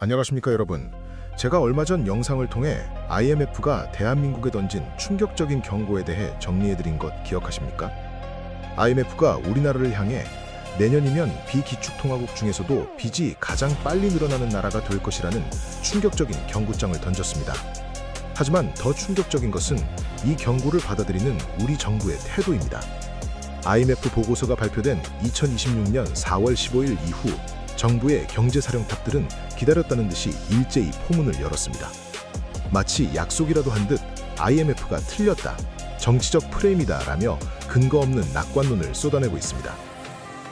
안녕하십니까 여러분. 제가 얼마 전 영상을 통해 IMF가 대한민국에 던진 충격적인 경고에 대해 정리해드린 것 기억하십니까? IMF가 우리나라를 향해 내년이면 비기축통화국 중에서도 빚이 가장 빨리 늘어나는 나라가 될 것이라는 충격적인 경고장을 던졌습니다. 하지만 더 충격적인 것은 이 경고를 받아들이는 우리 정부의 태도입니다. IMF 보고서가 발표된 2026년 4월 15일 이후 정부의 경제사령탑들은 기다렸다는 듯이 일제히 포문을 열었습니다. 마치 약속이라도 한 듯 IMF가 틀렸다, 정치적 프레임이다 라며 근거 없는 낙관론을 쏟아내고 있습니다.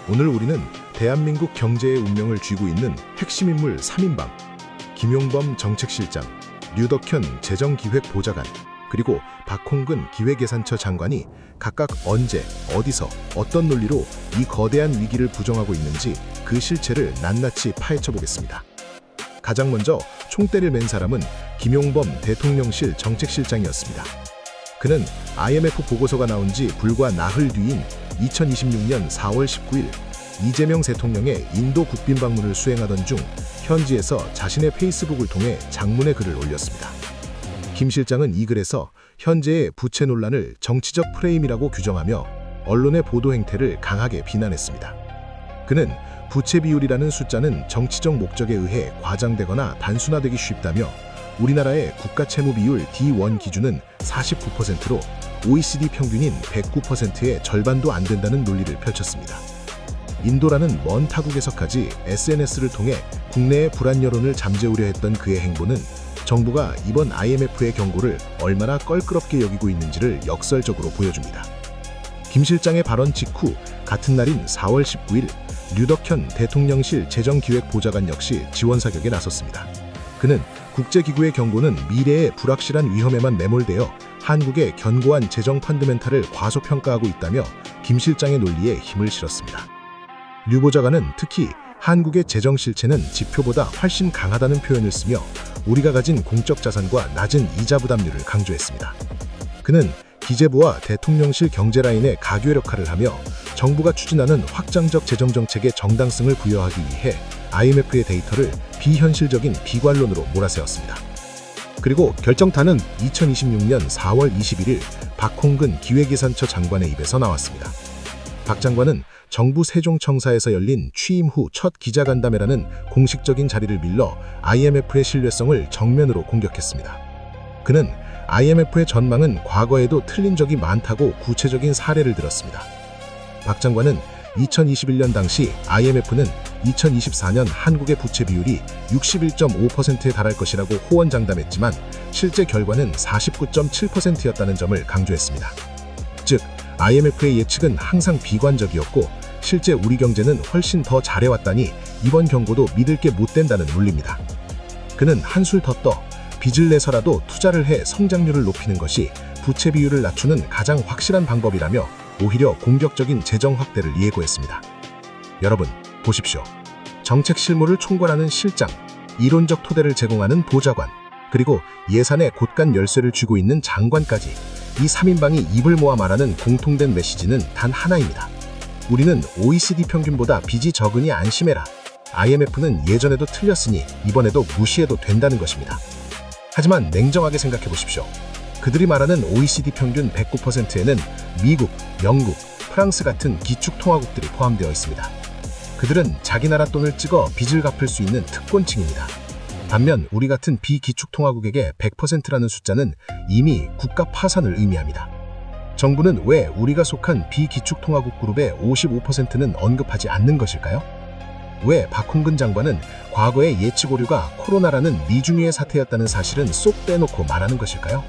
오늘 우리는 대한민국 경제의 운명을 쥐고 있는 핵심 인물 3인방, 김용범 정책실장, 류덕현 재정기획보좌관, 그리고 박홍근 기획예산처 장관이 각각 언제, 어디서, 어떤 논리로 이 거대한 위기를 부정하고 있는지 그 실체를 낱낱이 파헤쳐 보겠습니다. 가장 먼저 총대를 맨 사람은 김용범 대통령실 정책실장이었습니다. 그는 IMF 보고서가 나온 지 불과 나흘 뒤인 2026년 4월 19일 이재명 대통령의 인도 국빈 방문을 수행하던 중 현지에서 자신의 페이스북을 통해 장문의 글을 올렸습니다. 김 실장은 이 글에서 현재의 부채 논란을 정치적 프레임이라고 규정하며 언론의 보도 행태를 강하게 비난했습니다. 그는 부채 비율이라는 숫자는 정치적 목적에 의해 과장되거나 단순화되기 쉽다며 우리나라의 국가 채무 비율 D1 기준은 49%로 OECD 평균인 109%의 절반도 안 된다는 논리를 펼쳤습니다. 인도라는 먼 타국에서까지 SNS를 통해 국내의 불안 여론을 잠재우려 했던 그의 행보는 정부가 이번 IMF의 경고를 얼마나 껄끄럽게 여기고 있는지를 역설적으로 보여줍니다. 김 실장의 발언 직후 같은 날인 4월 19일 류덕현 대통령실 재정기획보좌관 역시 지원 사격에 나섰습니다. 그는 국제기구의 경고는 미래의 불확실한 위험에만 매몰되어 한국의 견고한 재정 펀드멘탈을 과소평가하고 있다며 김 실장의 논리에 힘을 실었습니다. 류 보좌관은 특히 한국의 재정 실체는 지표보다 훨씬 강하다는 표현을 쓰며 우리가 가진 공적 자산과 낮은 이자 부담률을 강조했습니다. 그는 기재부와 대통령실 경제라인의 가교 역할을 하며 정부가 추진하는 확장적 재정정책의 정당성을 부여하기 위해 IMF의 데이터를 비현실적인 비관론으로 몰아세웠습니다. 그리고 결정타는 2026년 4월 21일 박홍근 기획예산처 장관의 입에서 나왔습니다. 박 장관은 정부 세종청사에서 열린 취임 후 첫 기자간담회라는 공식적인 자리를 빌려 IMF의 신뢰성을 정면으로 공격했습니다. 그는 IMF의 전망은 과거에도 틀린 적이 많다고 구체적인 사례를 들었습니다. 박 장관은 2021년 당시 IMF는 2024년 한국의 부채 비율이 61.5%에 달할 것이라고 호언장담했지만 실제 결과는 49.7%였다는 점을 강조했습니다. 즉, IMF의 예측은 항상 비관적이었고 실제 우리 경제는 훨씬 더 잘해왔다니 이번 경고도 믿을 게 못 된다는 논리입니다. 그는 한술 더 떠 빚을 내서라도 투자를 해 성장률을 높이는 것이 부채 비율을 낮추는 가장 확실한 방법이라며 오히려 공격적인 재정 확대를 예고했습니다. 여러분, 보십시오. 정책 실무를 총괄하는 실장, 이론적 토대를 제공하는 보좌관, 그리고 예산의 곳간 열쇠를 쥐고 있는 장관까지 이 3인방이 입을 모아 말하는 공통된 메시지는 단 하나입니다. 우리는 OECD 평균보다 빚이 적으니 안심해라. IMF는 예전에도 틀렸으니 이번에도 무시해도 된다는 것입니다. 하지만 냉정하게 생각해 보십시오. 그들이 말하는 OECD 평균 109%에는 미국, 영국, 프랑스 같은 기축통화국들이 포함되어 있습니다. 그들은 자기 나라 돈을 찍어 빚을 갚을 수 있는 특권층입니다. 반면 우리 같은 비기축통화국에게 100%라는 숫자는 이미 국가 파산을 의미합니다. 정부는 왜 우리가 속한 비기축통화국 그룹의 55%는 언급하지 않는 것일까요? 왜 박홍근 장관은 과거의 예측 오류가 코로나라는 미중유의 사태였다는 사실은 쏙 빼놓고 말하는 것일까요?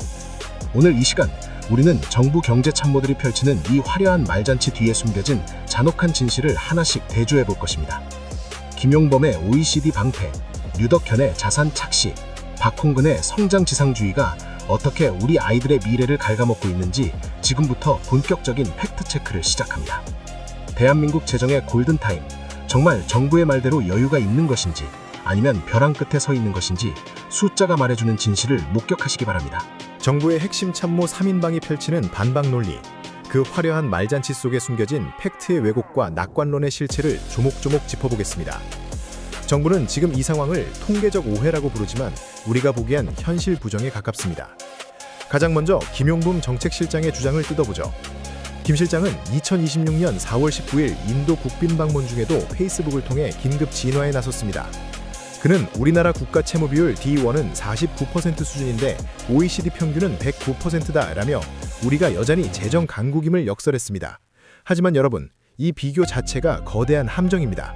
오늘 이 시간 우리는 정부 경제 참모들이 펼치는 이 화려한 말잔치 뒤에 숨겨진 잔혹한 진실을 하나씩 대조해 볼 것입니다. 김용범의 OECD 방패, 류덕현의 자산 착시, 박홍근의 성장 지상주의가 어떻게 우리 아이들의 미래를 갉아먹고 있는지 지금부터 본격적인 팩트체크를 시작합니다. 대한민국 재정의 골든타임, 정말 정부의 말대로 여유가 있는 것인지 아니면 벼랑 끝에 서 있는 것인지 숫자가 말해주는 진실을 목격하시기 바랍니다. 정부의 핵심 참모 3인방이 펼치는 반박 논리, 그 화려한 말잔치 속에 숨겨진 팩트의 왜곡과 낙관론의 실체를 조목조목 짚어보겠습니다. 정부는 지금 이 상황을 통계적 오해라고 부르지만 우리가 보기엔 현실 부정에 가깝습니다. 가장 먼저 김용범 정책실장의 주장을 뜯어보죠. 김 실장은 2026년 4월 19일 인도 국빈 방문 중에도 페이스북을 통해 긴급 진화에 나섰습니다. 그는 우리나라 국가 채무 비율 D1은 49% 수준인데 OECD 평균은 109%다라며 우리가 여전히 재정 강국임을 역설했습니다. 하지만 여러분, 이 비교 자체가 거대한 함정입니다.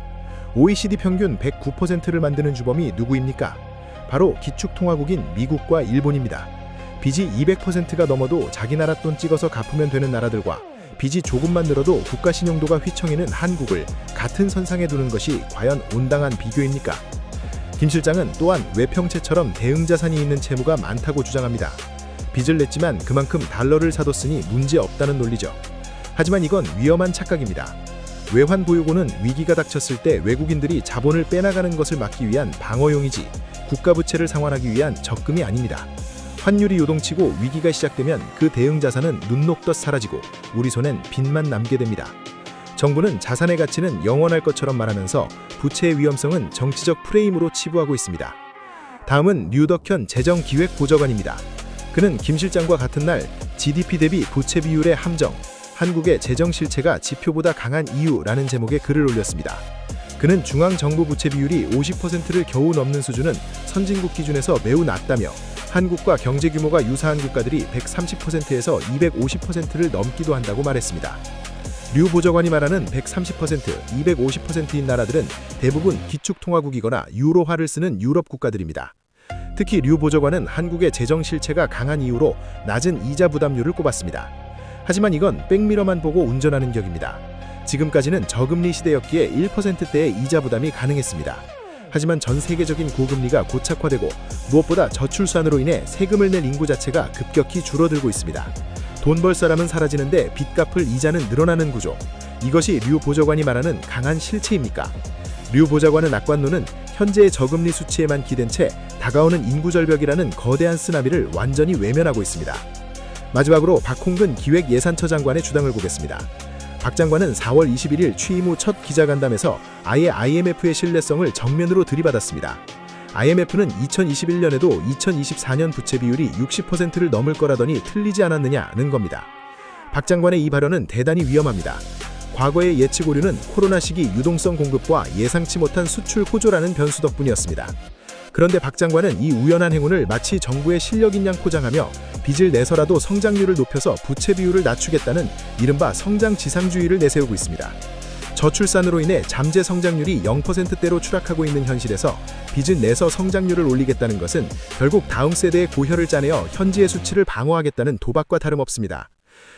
OECD 평균 109%를 만드는 주범이 누구입니까? 바로 기축통화국인 미국과 일본입니다. 빚이 200%가 넘어도 자기 나라 돈 찍어서 갚으면 되는 나라들과 빚이 조금만 늘어도 국가 신용도가 휘청이는 한국을 같은 선상에 두는 것이 과연 온당한 비교입니까? 김 실장은 또한 외평채처럼 대응자산이 있는 채무가 많다고 주장합니다. 빚을 냈지만 그만큼 달러를 사뒀으니 문제없다는 논리죠. 하지만 이건 위험한 착각입니다. 외환보유고는 위기가 닥쳤을 때 외국인들이 자본을 빼나가는 것을 막기 위한 방어용이지 국가부채를 상환하기 위한 적금이 아닙니다. 환율이 요동치고 위기가 시작되면 그 대응자산은 눈 녹듯 사라지고 우리 손엔 빚만 남게 됩니다. 정부는 자산의 가치는 영원할 것처럼 말하면서 부채의 위험성은 정치적 프레임으로 치부하고 있습니다. 다음은 류덕현 재정기획보좌관입니다. 그는 김 실장과 같은 날 GDP 대비 부채 비율의 함정, 한국의 재정 실체가 지표보다 강한 이유라는 제목의 글을 올렸습니다. 그는 중앙정부 부채 비율이 50%를 겨우 넘는 수준은 선진국 기준에서 매우 낮다며 한국과 경제 규모가 유사한 국가들이 130%에서 250%를 넘기도 한다고 말했습니다. 류 보좌관이 말하는 130%, 250%인 나라들은 대부분 기축통화국이거나 유로화를 쓰는 유럽 국가들입니다. 특히 류 보좌관은 한국의 재정 실체가 강한 이유로 낮은 이자 부담률을 꼽았습니다. 하지만 이건 백미러만 보고 운전하는 격입니다. 지금까지는 저금리 시대였기에 1%대의 이자 부담이 가능했습니다. 하지만 전 세계적인 고금리가 고착화되고 무엇보다 저출산으로 인해 세금을 낼 인구 자체가 급격히 줄어들고 있습니다. 돈 벌 사람은 사라지는데 빚 갚을 이자는 늘어나는 구조. 이것이 류 보좌관이 말하는 강한 실체입니까? 류 보좌관은 악관론은 현재의 저금리 수치에만 기댄 채 다가오는 인구절벽이라는 거대한 쓰나미를 완전히 외면하고 있습니다. 마지막으로 박홍근 기획예산처 장관의 주장을 보겠습니다. 박 장관은 4월 21일 취임 후 첫 기자간담회에서 아예 IMF의 신뢰성을 정면으로 들이받았습니다. IMF는 2021년에도 2024년 부채 비율이 60%를 넘을 거라더니 틀리지 않았느냐는 겁니다. 박 장관의 이 발언은 대단히 위험합니다. 과거의 예측 오류는 코로나 시기 유동성 공급과 예상치 못한 수출 호조라는 변수 덕분이었습니다. 그런데 박 장관은 이 우연한 행운을 마치 정부의 실력인 양 포장하며 빚을 내서라도 성장률을 높여서 부채 비율을 낮추겠다는 이른바 성장지상주의를 내세우고 있습니다. 저출산으로 인해 잠재 성장률이 0%대로 추락하고 있는 현실에서 빚을 내서 성장률을 올리겠다는 것은 결국 다음 세대의 고혈을 짜내어 현지의 수치를 방어하겠다는 도박과 다름없습니다.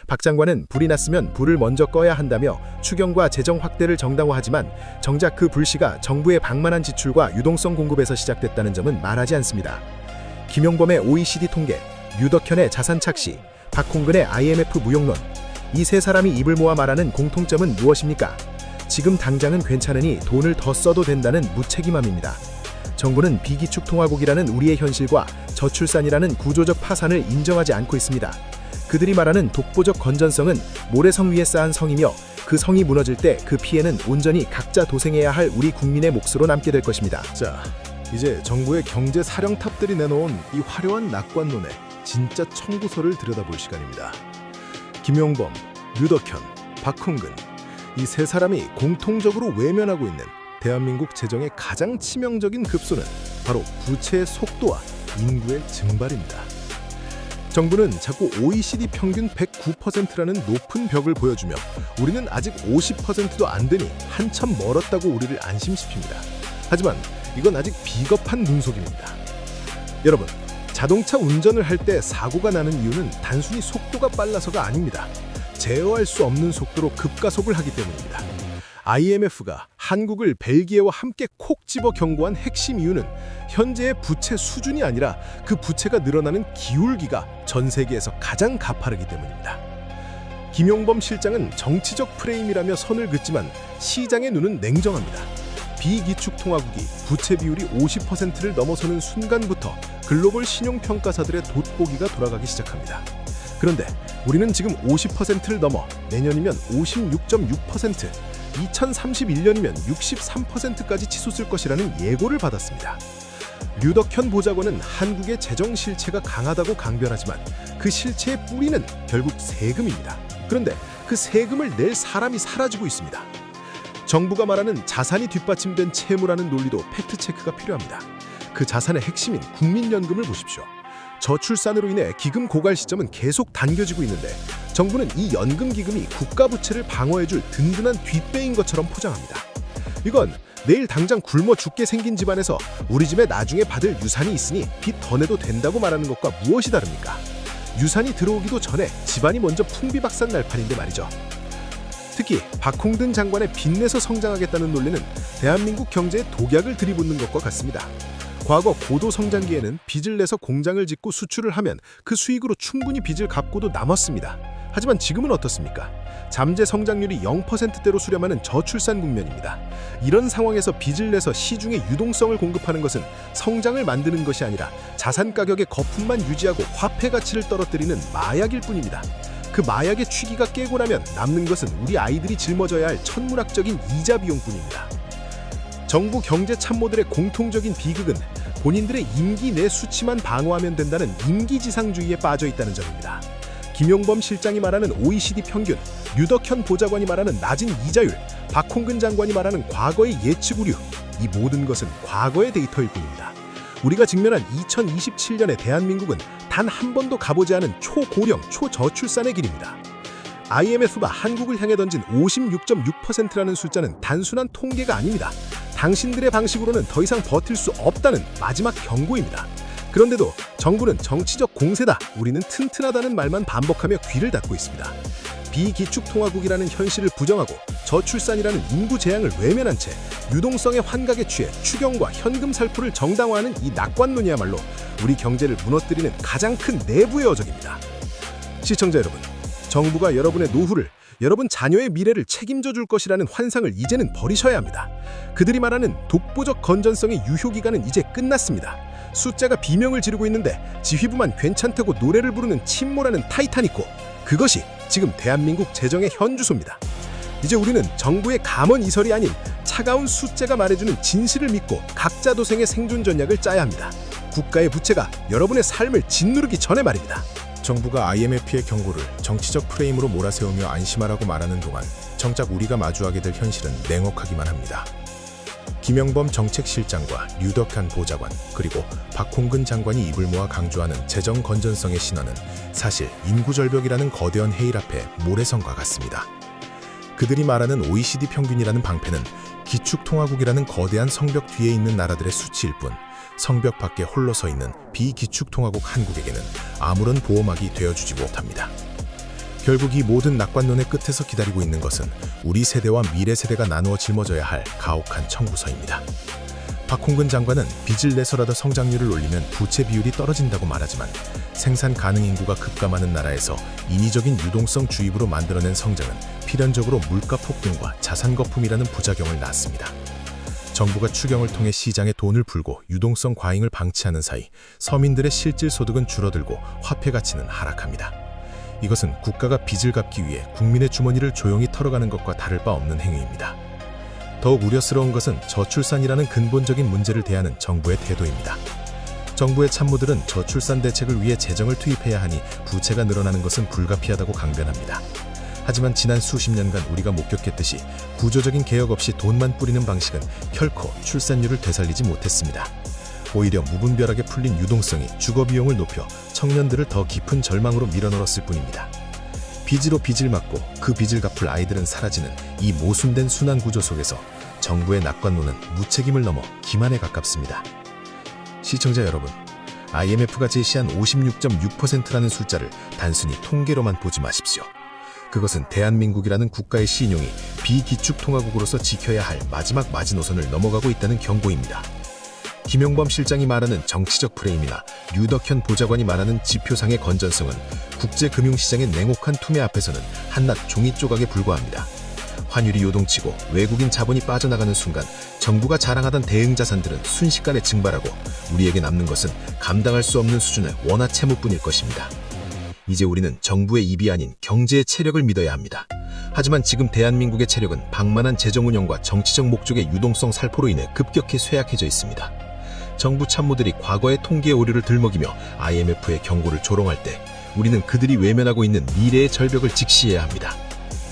박 장관은 불이 났으면 불을 먼저 꺼야 한다며 추경과 재정 확대를 정당화하지만 정작 그 불씨가 정부의 방만한 지출과 유동성 공급에서 시작됐다는 점은 말하지 않습니다. 김용범의 OECD 통계, 류덕현의 자산 착시, 박홍근의 IMF 무용론, 이 세 사람이 입을 모아 말하는 공통점은 무엇입니까? 지금 당장은 괜찮으니 돈을 더 써도 된다는 무책임함입니다. 정부는 비기축통화국이라는 우리의 현실과 저출산이라는 구조적 파산을 인정하지 않고 있습니다. 그들이 말하는 독보적 건전성은 모래성 위에 쌓은 성이며 그 성이 무너질 때 그 피해는 온전히 각자 도생해야 할 우리 국민의 몫으로 남게 될 것입니다. 자, 이제 정부의 경제 사령탑들이 내놓은 이 화려한 낙관론의 진짜 청구서를 들여다볼 시간입니다. 김용범, 류덕현, 박홍근, 이 세 사람이 공통적으로 외면하고 있는 대한민국 재정의 가장 치명적인 급소는 바로 부채의 속도와 인구의 증발입니다. 정부는 자꾸 OECD 평균 109%라는 높은 벽을 보여주며 우리는 아직 50%도 안 되니 한참 멀었다고 우리를 안심시킵니다. 하지만 이건 아직 비겁한 눈속임입니다. 여러분, 자동차 운전을 할 때 사고가 나는 이유는 단순히 속도가 빨라서가 아닙니다. 제어할 수 없는 속도로 급가속을 하기 때문입니다. IMF가 한국을 벨기에와 함께 콕 집어 경고한 핵심 이유는 현재의 부채 수준이 아니라 그 부채가 늘어나는 기울기가 전 세계에서 가장 가파르기 때문입니다. 김용범 실장은 정치적 프레임이라며 선을 긋지만 시장의 눈은 냉정합니다. 비기축통화국이 부채 비율이 50%를 넘어서는 순간부터 글로벌 신용평가사들의 돋보기가 돌아가기 시작합니다. 그런데 우리는 지금 50%를 넘어 내년이면 56.6%, 2031년이면 63%까지 치솟을 것이라는 예고를 받았습니다. 류덕현 보좌관은 한국의 재정 실체가 강하다고 강변하지만 그 실체의 뿌리는 결국 세금입니다. 그런데 그 세금을 낼 사람이 사라지고 있습니다. 정부가 말하는 자산이 뒷받침된 채무라는 논리도 팩트체크가 필요합니다. 그 자산의 핵심인 국민연금을 보십시오. 저출산으로 인해 기금 고갈 시점은 계속 당겨지고 있는데 정부는 이 연금기금이 국가 부채를 방어해줄 든든한 뒷배인 것처럼 포장합니다. 이건 내일 당장 굶어 죽게 생긴 집안에서 우리 집에 나중에 받을 유산이 있으니 빚 더 내도 된다고 말하는 것과 무엇이 다릅니까? 유산이 들어오기도 전에 집안이 먼저 풍비박산 날 판인데 말이죠. 특히 박홍근 장관의 빚내서 성장하겠다는 논리는 대한민국 경제에 독약을 들이붓는 것과 같습니다. 과거 고도 성장기에는 빚을 내서 공장을 짓고 수출을 하면 그 수익으로 충분히 빚을 갚고도 남았습니다. 하지만 지금은 어떻습니까? 잠재 성장률이 0%대로 수렴하는 저출산 국면입니다. 이런 상황에서 빚을 내서 시중에 유동성을 공급하는 것은 성장을 만드는 것이 아니라 자산 가격의 거품만 유지하고 화폐 가치를 떨어뜨리는 마약일 뿐입니다. 그 마약의 취기가 깨고 나면 남는 것은 우리 아이들이 짊어져야 할 천문학적인 이자 비용뿐입니다. 정부 경제 참모들의 공통적인 비극은 본인들의 임기 내 수치만 방어하면 된다는 임기지상주의에 빠져 있다는 점입니다. 김용범 실장이 말하는 OECD 평균, 류덕현 보좌관이 말하는 낮은 이자율, 박홍근 장관이 말하는 과거의 예측 우려, 이 모든 것은 과거의 데이터일 뿐입니다. 우리가 직면한 2027년의 대한민국은 단 한 번도 가보지 않은 초고령, 초저출산의 길입니다. IMF가 한국을 향해 던진 56.6%라는 숫자는 단순한 통계가 아닙니다. 당신들의 방식으로는 더 이상 버틸 수 없다는 마지막 경고입니다. 그런데도 정부는 정치적 공세다, 우리는 튼튼하다는 말만 반복하며 귀를 닫고 있습니다. 비기축통화국이라는 현실을 부정하고 저출산이라는 인구 재앙을 외면한 채 유동성의 환각에 취해 추경과 현금 살포를 정당화하는 이 낙관론이야말로 우리 경제를 무너뜨리는 가장 큰 내부의 어적입니다. 시청자 여러분, 정부가 여러분의 노후를, 여러분 자녀의 미래를 책임져 줄 것이라는 환상을 이제는 버리셔야 합니다. 그들이 말하는 독보적 건전성의 유효기간은 이제 끝났습니다. 숫자가 비명을 지르고 있는데 지휘부만 괜찮다고 노래를 부르는 침몰하는 타이타닉호, 그것이 지금 대한민국 재정의 현주소입니다. 이제 우리는 정부의 감언 이설이 아닌 차가운 숫자가 말해주는 진실을 믿고 각자 도생의 생존 전략을 짜야 합니다. 국가의 부채가 여러분의 삶을 짓누르기 전에 말입니다. 정부가 IMF의 경고를 정치적 프레임으로 몰아세우며 안심하라고 말하는 동안 정작 우리가 마주하게 될 현실은 냉혹하기만 합니다. 김영범 정책실장과 류덕현 보좌관, 그리고 박홍근 장관이 입을 모아 강조하는 재정 건전성의 신원은 사실 인구절벽이라는 거대한 해일 앞에 모래성과 같습니다. 그들이 말하는 OECD 평균이라는 방패는 기축통화국이라는 거대한 성벽 뒤에 있는 나라들의 수치일 뿐, 성벽 밖에 홀로 서 있는 비기축통화국 한국에게는 아무런 보호막이 되어주지 못합니다. 결국 이 모든 낙관론의 끝에서 기다리고 있는 것은 우리 세대와 미래 세대가 나누어 짊어져야 할 가혹한 청구서입니다. 박홍근 장관은 빚을 내서라도 성장률을 올리면 부채 비율이 떨어진다고 말하지만 생산 가능 인구가 급감하는 나라에서 인위적인 유동성 주입으로 만들어낸 성장은 필연적으로 물가 폭등과 자산 거품이라는 부작용을 낳습니다. 정부가 추경을 통해 시장에 돈을 풀고 유동성 과잉을 방치하는 사이 서민들의 실질 소득은 줄어들고 화폐 가치는 하락합니다. 이것은 국가가 빚을 갚기 위해 국민의 주머니를 조용히 털어가는 것과 다를 바 없는 행위입니다. 더욱 우려스러운 것은 저출산이라는 근본적인 문제를 대하는 정부의 태도입니다. 정부의 참모들은 저출산 대책을 위해 재정을 투입해야 하니 부채가 늘어나는 것은 불가피하다고 강변합니다. 하지만 지난 수십 년간 우리가 목격했듯이 구조적인 개혁 없이 돈만 뿌리는 방식은 결코 출산율을 되살리지 못했습니다. 오히려 무분별하게 풀린 유동성이 주거비용을 높여 청년들을 더 깊은 절망으로 밀어넣었을 뿐입니다. 빚으로 빚을 맞고 그 빚을 갚을 아이들은 사라지는 이 모순된 순환 구조 속에서 정부의 낙관론은 무책임을 넘어 기만에 가깝습니다. 시청자 여러분, IMF가 제시한 56.6%라는 숫자를 단순히 통계로만 보지 마십시오. 그것은 대한민국이라는 국가의 신용이 비기축통화국으로서 지켜야 할 마지막 마지노선을 넘어가고 있다는 경고입니다. 김용범 실장이 말하는 정치적 프레임이나 류덕현 보좌관이 말하는 지표상의 건전성은 국제금융시장의 냉혹한 투매 앞에서는 한낱 종이 조각에 불과합니다. 환율이 요동치고 외국인 자본이 빠져나가는 순간 정부가 자랑하던 대응 자산들은 순식간에 증발하고 우리에게 남는 것은 감당할 수 없는 수준의 원화 채무뿐일 것입니다. 이제 우리는 정부의 입이 아닌 경제의 체력을 믿어야 합니다. 하지만 지금 대한민국의 체력은 방만한 재정 운영과 정치적 목적의 유동성 살포로 인해 급격히 쇠약해져 있습니다. 정부 참모들이 과거의 통계 오류를 들먹이며 IMF의 경고를 조롱할 때 우리는 그들이 외면하고 있는 미래의 절벽을 직시해야 합니다.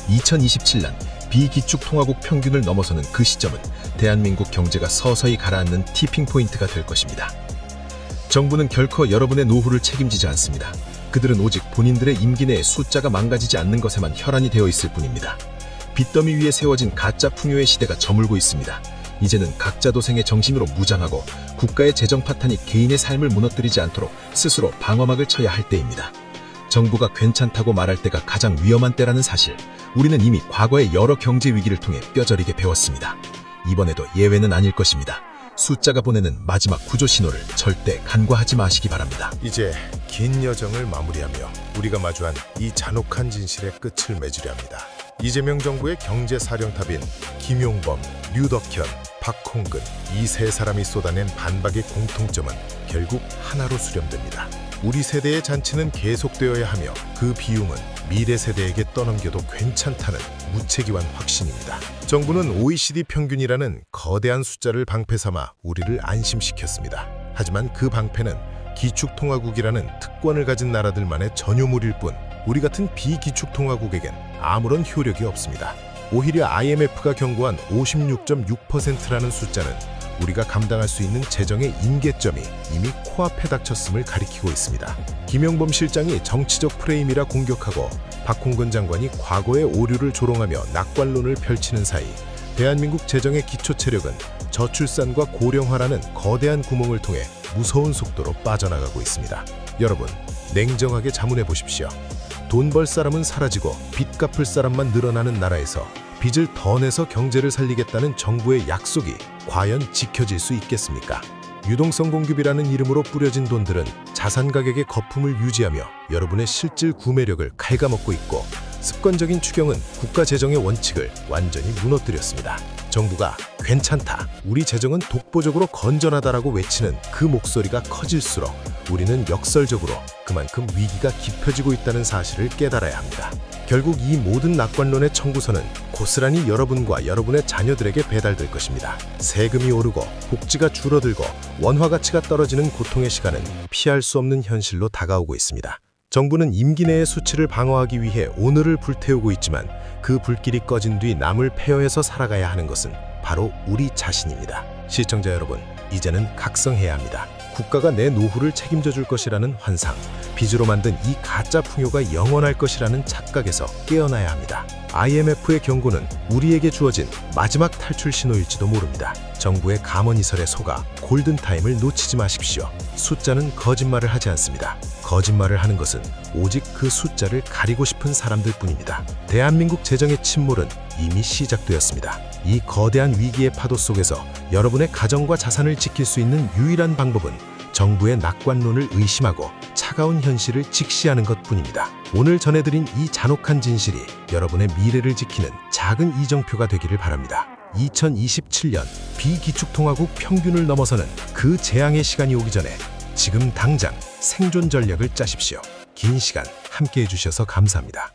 2027년 비기축통화국 평균을 넘어서는 그 시점은 대한민국 경제가 서서히 가라앉는 티핑포인트가 될 것입니다. 정부는 결코 여러분의 노후를 책임지지 않습니다. 그들은 오직 본인들의 임기 내에 숫자가 망가지지 않는 것에만 혈안이 되어 있을 뿐입니다. 빚더미 위에 세워진 가짜 풍요의 시대가 저물고 있습니다. 이제는 각자 도생의 정신으로 무장하고 국가의 재정 파탄이 개인의 삶을 무너뜨리지 않도록 스스로 방어막을 쳐야 할 때입니다. 정부가 괜찮다고 말할 때가 가장 위험한 때라는 사실, 우리는 이미 과거의 여러 경제 위기를 통해 뼈저리게 배웠습니다. 이번에도 예외는 아닐 것입니다. 숫자가 보내는 마지막 구조 신호를 절대 간과하지 마시기 바랍니다. 이제 긴 여정을 마무리하며 우리가 마주한 이 잔혹한 진실의 끝을 맺으려 합니다. 이재명 정부의 경제사령탑인 김용범, 류덕현, 박홍근 이 세 사람이 쏟아낸 반박의 공통점은 결국 하나로 수렴됩니다. 우리 세대의 잔치는 계속되어야 하며 그 비용은 미래 세대에게 떠넘겨도 괜찮다는 무책임한 확신입니다. 정부는 OECD 평균이라는 거대한 숫자를 방패 삼아 우리를 안심시켰습니다. 하지만 그 방패는 기축통화국이라는 특권을 가진 나라들만의 전유물일 뿐 우리 같은 비기축통화국에겐 아무런 효력이 없습니다. 오히려 IMF가 경고한 56.6%라는 숫자는 우리가 감당할 수 있는 재정의 임계점이 이미 코앞에 닥쳤음을 가리키고 있습니다. 김용범 실장이 정치적 프레임이라 공격하고 박홍근 장관이 과거의 오류를 조롱하며 낙관론을 펼치는 사이 대한민국 재정의 기초 체력은 저출산과 고령화라는 거대한 구멍을 통해 무서운 속도로 빠져나가고 있습니다. 여러분, 냉정하게 자문해 보십시오. 돈 벌 사람은 사라지고 빚 갚을 사람만 늘어나는 나라에서 빚을 더 내서 경제를 살리겠다는 정부의 약속이 과연 지켜질 수 있겠습니까? 유동성 공급이라는 이름으로 뿌려진 돈들은 자산 가격의 거품을 유지하며 여러분의 실질 구매력을 갉아먹고 있고 습관적인 추경은 국가 재정의 원칙을 완전히 무너뜨렸습니다. 정부가 괜찮다, 우리 재정은 독보적으로 건전하다라고 외치는 그 목소리가 커질수록 우리는 역설적으로 그만큼 위기가 깊어지고 있다는 사실을 깨달아야 합니다. 결국 이 모든 낙관론의 청구서는 고스란히 여러분과 여러분의 자녀들에게 배달될 것입니다. 세금이 오르고 복지가 줄어들고 원화 가치가 떨어지는 고통의 시간은 피할 수 없는 현실로 다가오고 있습니다. 정부는 임기 내의 수치를 방어하기 위해 오늘을 불태우고 있지만 그 불길이 꺼진 뒤 남을 폐허해서 살아가야 하는 것은 바로 우리 자신입니다. 시청자 여러분, 이제는 각성해야 합니다. 국가가 내 노후를 책임져 줄 것이라는 환상, 빚으로 만든 이 가짜 풍요가 영원할 것이라는 착각에서 깨어나야 합니다. IMF의 경고는 우리에게 주어진 마지막 탈출 신호일지도 모릅니다. 정부의 감언이설에 속아 골든타임을 놓치지 마십시오. 숫자는 거짓말을 하지 않습니다. 거짓말을 하는 것은 오직 그 숫자를 가리고 싶은 사람들 뿐입니다. 대한민국 재정의 침몰은 이미 시작되었습니다. 이 거대한 위기의 파도 속에서 여러분의 가정과 자산을 지킬 수 있는 유일한 방법은 정부의 낙관론을 의심하고 차가운 현실을 직시하는 것뿐입니다. 오늘 전해드린 이 잔혹한 진실이 여러분의 미래를 지키는 작은 이정표가 되기를 바랍니다. 2027년 비기축통화국 평균을 넘어서는 그 재앙의 시간이 오기 전에 지금 당장 생존 전략을 짜십시오. 긴 시간 함께해 주셔서 감사합니다.